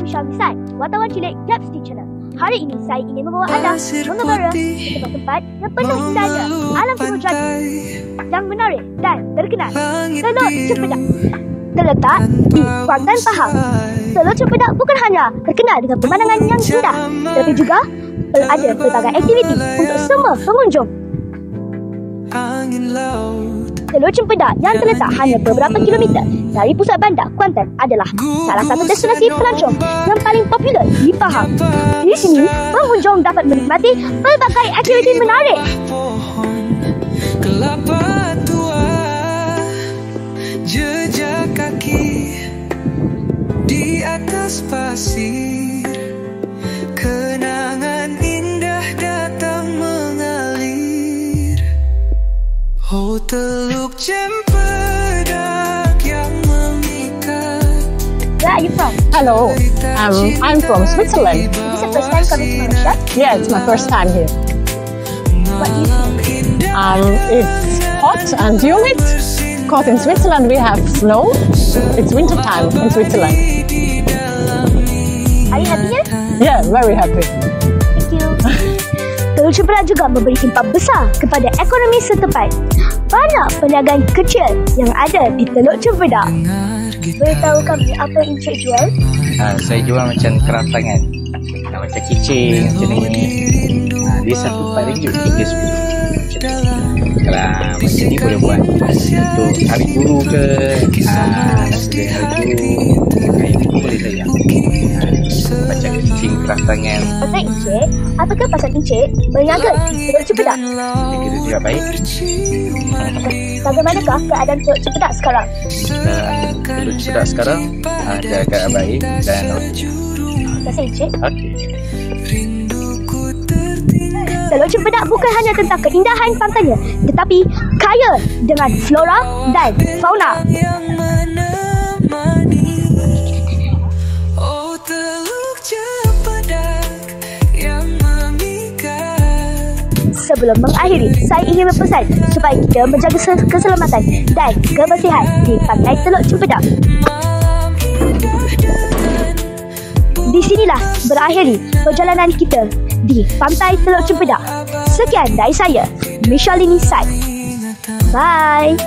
Michelle Misai, wartawan cilik Depth Channel. Hari ini saya ingin membawa anda mengembara ke tempat-tempat yang penuh indahnya alam timur jadi yang menarik dan terkenal. Teluk Cempedak terletak di Kuantan, Pahang. Teluk Cempedak bukan hanya terkenal dengan pemandangan yang indah, tetapi juga ada pelbagai aktiviti untuk semua pengunjung. Teluk Cempedak yang terletak hanya beberapa kilometer dari pusat bandar Kuantan adalah salah satu destinasi pelancong yang paling popular di Pahang. Di sini, pengunjung dapat menikmati pelbagai aktiviti menarik. Kelapa tua, jejak kaki di atas pasir, kenangan indah datang mengalir. Oh, Teluk Cempedak yang memikat. Where are you from? Hello, I'm from Switzerland. Is this your first time coming to Malaysia? Yeah, it's my first time here. What do you think? It's hot and humid. Because in Switzerland we have snow. It's winter time in Switzerland. Are you happy here? Yeah, very happy. Thank you. Teluk Cempedak juga memberi impak besar kepada ekonomi setempat. Banyak perniagaan kecil yang ada di Teluk Cempedak. Boleh tahu kami apa Encik jual? Saya jual macam craft tangan, macam keychain macam ni. Dia satu RM4 RM3.10. Kalau macam ni boleh buat untuk hari guru ke, hari guru, itu pun boleh saya. Macam keychain craft tangan. Pasal Encik, apakah pasal Encik berniaga di Teluk Cempedak? Kita juga baik. Bagaimanakah keadaan Teluk Cempedak sekarang? Teluk Cempedak sekarang ada keadaan baik dan Pasal Encik, okey. Teluk Cempedak bukan hanya tentang keindahan pantainya, tetapi kaya dengan flora dan fauna. Oh, Teluk Cempedak yang memikat. Sebelum mengakhiri, saya ingin berpesan supaya kita menjaga keselamatan dan kebersihan di pantai Teluk Cempedak. Di sinilah berakhiri perjalanan kita di pantai Teluk Cempedak. Sekian dari saya, Michelle Misai. Bye.